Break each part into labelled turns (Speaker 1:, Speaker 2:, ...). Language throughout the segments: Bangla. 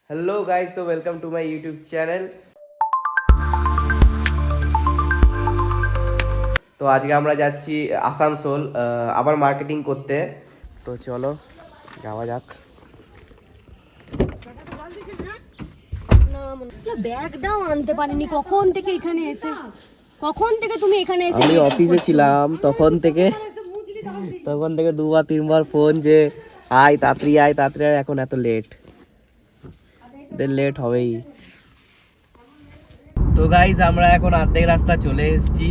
Speaker 1: हेलो गाइस, तो welcome to my YouTube channel. তো আজকে আমরা যাচ্ছি আসানসোল আবার মার্কেটিং করতে। তো চলো যাওয়া যাক।
Speaker 2: ব্যাগটাও আনতে পারিনি কখন থেকে এখানে এসে। কখন থেকে তুমি এখানে এসে?
Speaker 1: আমি অফিসে ছিলাম তখন থেকে দুবার তিনবার ফোন যে আয় তাড়াতাড়ি আয় তাড়াতাড়ি আয়, এখন এত লেট হবেই। তো গাইজ আমরা এখন অর্ধেক রাস্তা চলে এসেছি।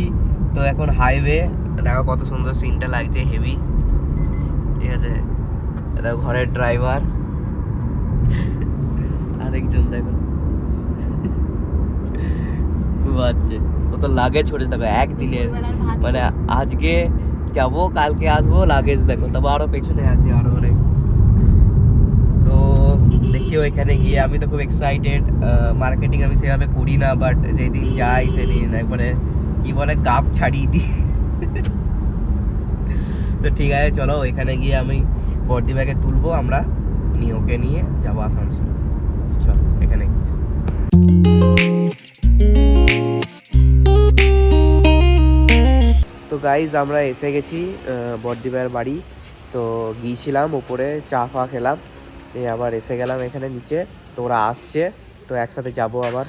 Speaker 1: তো এখন হাইওয়ে, দেখো কত সুন্দর সিনটা লাগছে, হেভি। ঠিক আছে, দেখো ঘরের ড্রাইভার আরেকজন দেখো ঘুমাচ্ছে। কত লাগেজ ছড়ে দেখো একদিনের, মানে আজকে যাবো কালকে আসবো, লাগেজ দেখো। তবে আরো পেছনে আছে আরো অনেক। তো দেখিও এখানে গিয়ে আমি তো খুব এক্সাইটেড। মার্কেটিং আমি সেভাবে করি না, বাট যেদিন যাই সেদিন একবারে কি বলে গাপ ছাড়িয়ে দিই। তো ঠিক আছে, চলো এখানে গিয়ে আমি বর্দি ব্যাগে তুলবো, আমরা নিয়ে ওকে নিয়ে যাবো আসানসোল। চলো এখানে তো গাইজ আমরা এসে গেছি বর্দি ভাইয়ের বাড়ি। তো গিয়েছিলাম উপরে, চা ফা খেলাম, এই আবার এসে গেলাম এখানে নিচে। তো ওরা আসছে, তো একসাথে যাব আবার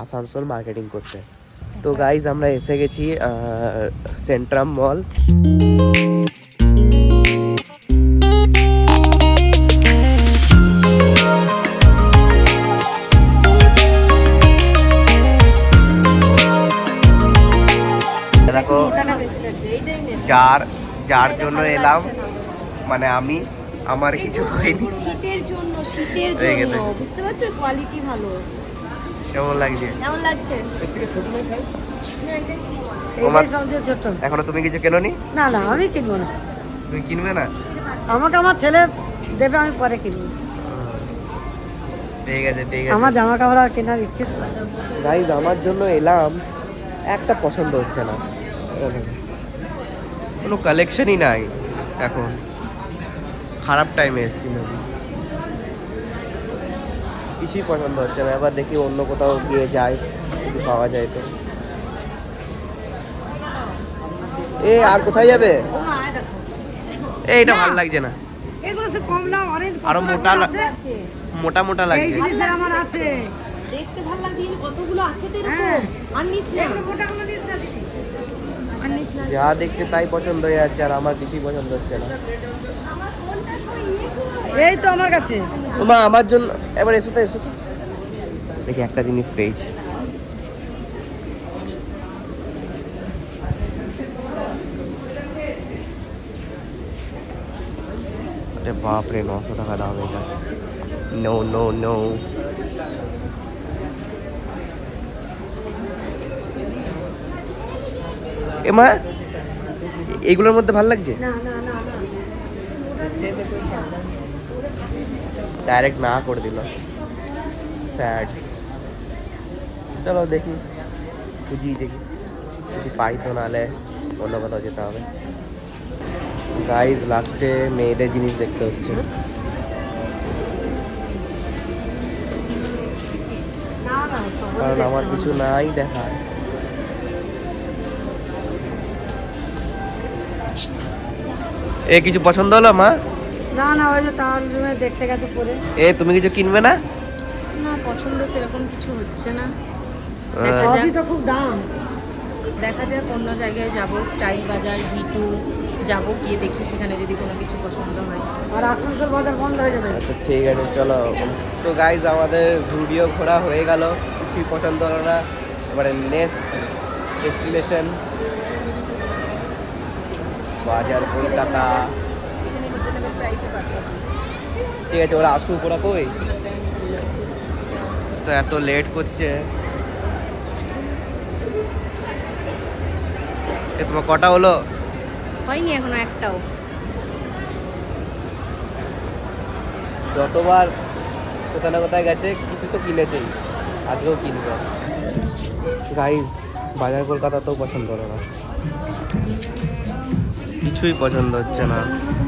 Speaker 1: আসানসোল মার্কেটিং করতে। তো গাইজ আমরা এসে গেছি সেন্ট্রাম মল। দেখো যার জন্য এলাম, মানে আমি, আমার কিছু হয়নি।
Speaker 2: শীতের জন্য বুঝতে পারছো, কোয়ালিটি ভালো।
Speaker 1: কেমন লাগছে?
Speaker 2: কেমন লাগছে?
Speaker 1: এখনো তুমি কিছু কেনোনি?
Speaker 2: না না, আমি কিনবো না।
Speaker 1: তুমি কিনবে না?
Speaker 2: আমাকে আমার ছেলে দেবে, আমি পরে কিনবো।
Speaker 1: ঠিক আছে ঠিক আছে।
Speaker 2: আমার জামা কাপড় আর কেনার ইচ্ছে।
Speaker 1: গাইজ আমার জন্য এলাম, একটা পছন্দ হচ্ছে না, কোনো কালেকশনই নাই এখন। খারাপ টাইমে এসেছি, কিছুই পছন্দ হচ্ছে না। এবার দেখি অন্য কোথাও গিয়ে যাই, যদি পাওয়া যায় তো। এ আর কোথায় যাবে? এইটা ভালো লাগছে না,
Speaker 2: এগুলো সব কম দাম, অরেঞ্জ
Speaker 1: আরো মোটা মোটা লাগছে।
Speaker 2: এই জিনিসের আমার আছে, দেখতে ভালো লাগছে। কতগুলো আছে তো এরকম। আর নিস না, মোটাগুলো নিস না, আর নিস না।
Speaker 1: যা দেখছে তাই পছন্দ হয়ে যাচ্ছে, আর আমার কিছুই পছন্দ হচ্ছে না।
Speaker 2: এই তো আমার কাছে।
Speaker 1: মা আমার জন্য এবার এসো তো দেখি একটা জিনিস পেয়েছি। আরে বাপরে, 900 টাকা দাম এটা। No no no. মা এগুলোর মধ্যে ভালো লাগছে?
Speaker 2: না না না না,
Speaker 1: ডাইরেক্ট না করে দিল, স্যাড। চলো দেখি, দেখি যদি পাই তো, নাহলে অন্য কোথাও যেতে হবে। গাইজ লাস্টে মেয়েদের জিনিস দেখতে হচ্ছে, কারণ আমার কিছু নাই দেখার। এ কিছু পছন্দ হলো মা?
Speaker 2: না না, ওই যে তার রুমে দেখতে গেছে পরে।
Speaker 1: এ তুমি কিছু কিনবে না?
Speaker 3: না, পছন্দ সেরকম কিছু হচ্ছে না।
Speaker 2: সবই তো খুব দাম।
Speaker 3: দেখা যাক অন্য জায়গায় যাব, স্টাইল বাজার, ভিটু যাব, গিয়ে দেখি সেখানে যদি কোনো কিছু পছন্দ হয়।
Speaker 2: আর আসানসোল বাজার বন্ধ হয়ে যাবে।
Speaker 1: আচ্ছা ঠিক আছে চলো। তো গাইজ আমাদের ভিডিও ঘোরা হয়ে গেল, কিছুই পছন্দ হলো না। এবারে নেক্সট ডেস্টিনেশন বাজার কলকাতা।
Speaker 3: এখানে রিজনেবল প্রাইসে পাবে।
Speaker 1: ঠিক আছে, ওরা আসুক, ওরা কই? তো এত লেট করছে। তোমার কটা হলো?
Speaker 3: হয়নি এখনো একটাও।
Speaker 1: যতবার কোথায় না কোথায় গেছে কিছু তো কিনেছেই, আজকেও কিনবে। গাইজ বাজার কলকাতা তো পছন্দ হলো না, কিছুই পছন্দ হচ্ছে না।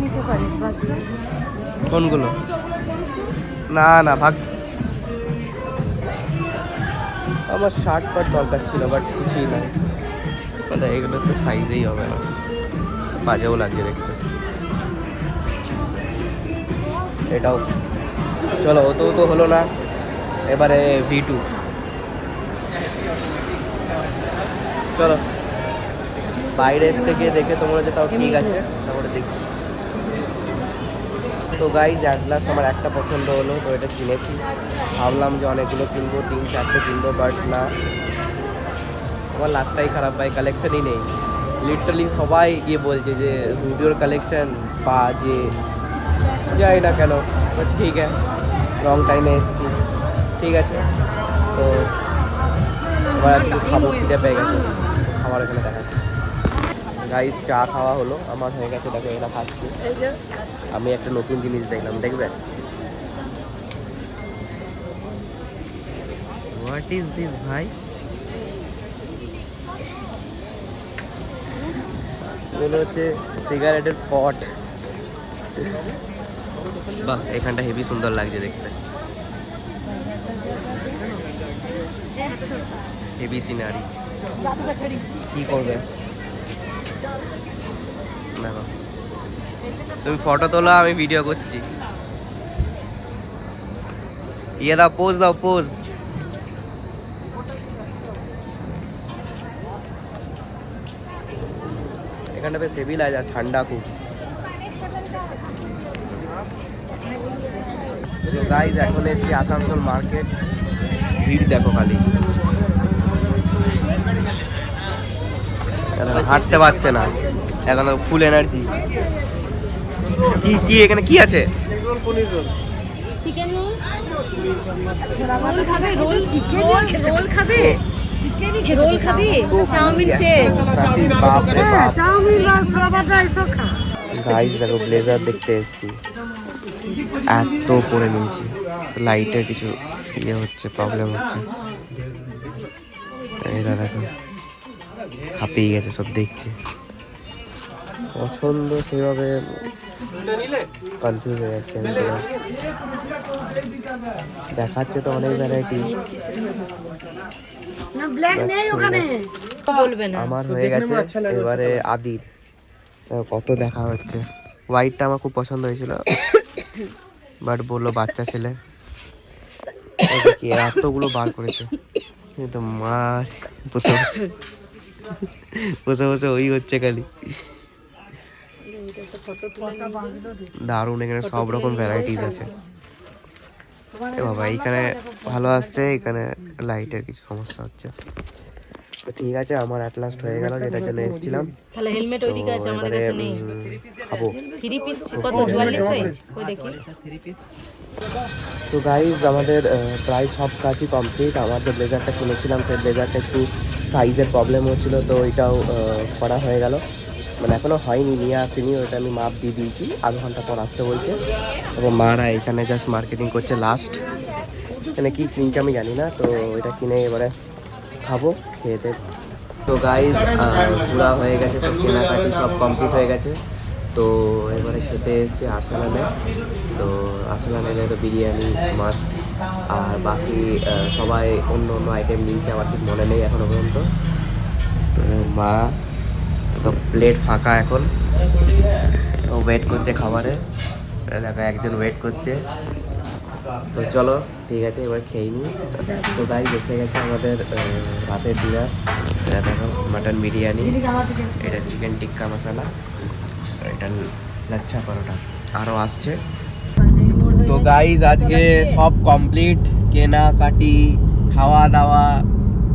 Speaker 2: নিতে পারিস বাচ্চা।
Speaker 1: কোনগুলো? না না ভাগ, আমার শার্ট পাট দরকার ছিল, বাট কিছুই নাই, মানে এগুলো তো সাইজেই হবে না, বাজেও লাগছে দেখতে। এটাও চলো, ওতেও তো হলো না, এবারে V2। চলো বাইরের থেকে দেখে তোমরা যে তাও ঠিক আছে, তারপরে দেখছি। তো গাইজ অ্যাট লাস্ট আমার একটা পছন্দ হলো, তো এটা কিনেছি। ভাবলাম যে অনেকগুলো কিনবো, 3-4টে কিনবো, বাট না, আমার লাকটাই খারাপ ভাই, কালেকশনই নেই। লিটারালি সবাই গিয়ে বলছে যে জুডিওর কালেকশন পা, যে যাই না কেন, বাট ঠিক আছে, রং টাইমে এসেছি, ঠিক আছে। তো এবার একটু খাবো, খিদে পেয়ে গেছে, আমার এখানে দেখা যাচ্ছে। গাইস চা খাওয়া হলো, আমার হয়ে গেছে, দেখো এটা খাচ্ছি। আমি একটা নতুন জিনিস দেখলাম, দেখবে? হোয়াট ইজ দিস ভাই? এগুলো হচ্ছে সিগারেটের পট। বাহ, এখানটা হেভি সুন্দর লাগছে দেখতে, হেভি সিনারি। কি করবে? দেখো, তুমি ফটো তোলো, আমি ভিডিও করছি। ইয়ে দাও, পোজ দাও, পোজ। এখানটা বেশ হেভি লাগে, আর ঠান্ডা খুব। গাইজ এখন এসছি আসানসোল মার্কেট, ভিড় দেখো খালি, হাঁটতে পারছে না এখন, ফুল এনার্জি। কি কি এখানে কি আছে?
Speaker 2: চিকেন রোল খাবে, রোল খাবে, রোল খাবে, চাউমিন শেষ।
Speaker 1: গাইজ দেখো, ব্লেজার দেখতে এসেছি, এত পরে নিয়েছি, লাইটের কিছু ইয়ে হচ্ছে, প্রবলেম হচ্ছে। এরা দেখো হাঁপিয়ে গেছে, সব দেখছে, পছন্দ সেভাবে কনফিউজ হয়ে যাচ্ছে। দেখাচ্ছে তো অনেক ভ্যারাইটি, আমার হয়ে গেছে। এবারে আদির কত দেখা হচ্ছে। হোয়াইটটা আমার খুব পছন্দ হয়েছিল, বাট বললো বাচ্চা ছেলে, এতগুলো বার করেছে, কিন্তু মার বসে বসে বসে বসে ওই হচ্ছে খালি। দারুণ, এখানে সব রকম ভ্যারাইটিস আছে। এ বাবা, এইখানে ভালো আসছে, এখানে লাইটের কিছু সমস্যা হচ্ছে। তো ঠিক আছে, আমার অ্যাট লাস্ট হয়ে গেল, যেটার জন্য এসেছিলাম।
Speaker 2: তাহলে হেলমেট ওইদিকে আছে, আমাদের কাছে নেই।
Speaker 1: খাবো
Speaker 2: 3 পিস কত? 44 সাইজ কই দেখি।
Speaker 1: তো গাইজ আমাদের প্রায় সব কাজই কমপ্লিট। আমার যে ব্লেজারটা কিনেছিলাম, সেই ব্লেজারটা একটু সাইজের প্রবলেম হচ্ছিলো, তো ওইটাও করা হয়ে গেল। মানে এখনও হয়নি, নিয়ে আসিনি, ওইটা আমি মাপ দিয়ে দিয়েছি, আধ ঘন্টা পর আসতে বলছে। এবং মারা এখানে জাস্ট মার্কেটিং করছে লাস্ট, এখানে কী কিনছে আমি জানি না। তো এটা কিনে এবারে খাবো, খেতে। তো গাইজ পুরা হয়ে গেছে, সব কেনাকাটি সব কমপ্লিট হয়ে গেছে। তো এবারে খেতে এসেছি আর্সেনালে। তো আর্সেনালে তো বিরিয়ানি মাস্ট, আর বাকি সবাই অন্য অন্য আইটেম নিয়েছে, আমার ঠিক মনে নেই এখনও পর্যন্ত। তো মা তো প্লেট ফাঁকা এখন, ও ওয়েট করছে খাবারে, দেখো একজন ওয়েট করছে। তো চলো ঠিক আছে, এবার খেয়ে নিই। তো গাইজ এসে গেছে আমাদের রাতের ডিনার। এটা দেখো, মাটন বিরিয়ানি, এটা চিকেন টিক্কা মশলা, এটা লাচ্ছা পরোটা, আরও আসছে। তো গাইজ আজকে সব কমপ্লিট, কেনাকাটি, খাওয়া দাওয়া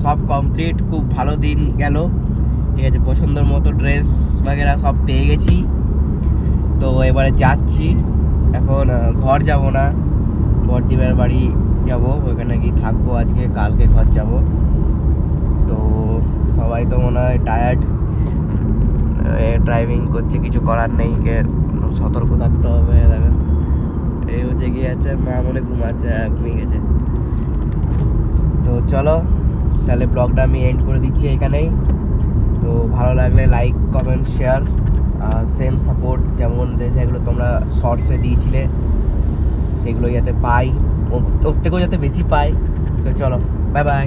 Speaker 1: সব কমপ্লিট, খুব ভালো দিন গেল। ঠিক আছে, পছন্দের মতো ড্রেস বাগেরা সব পেয়ে গেছি। তো এবারে যাচ্ছি, এখন ঘর যাব না, বড়দিবার বাড়ি যাব, ওইখানে গিয়ে থাকবো আজকে, কালকে ঘর যাব। তো সবাই তো মনে হয় টায়ার্ড, ড্রাইভিং করছে, কিছু করার নেই, সতর্ক থাকতে হবে। দেখো এই হচ্ছে গিয়ে আছে, মা মনে ঘুমাচ্ছে, ঘুমিয়ে গেছে। তো চলো তাহলে ব্লগটা আমি এন্ড করে দিচ্ছি এখানেই। তো ভালো লাগলে লাইক, কমেন্ট, শেয়ার, আর সেম সাপোর্ট যেমন যেগুলো তোমরা শর্টসে দিয়েছিলে সেগুলো যাতে পাই, ওর থেকেও যাতে বেশি পাই। তো চলো, বাই বাই।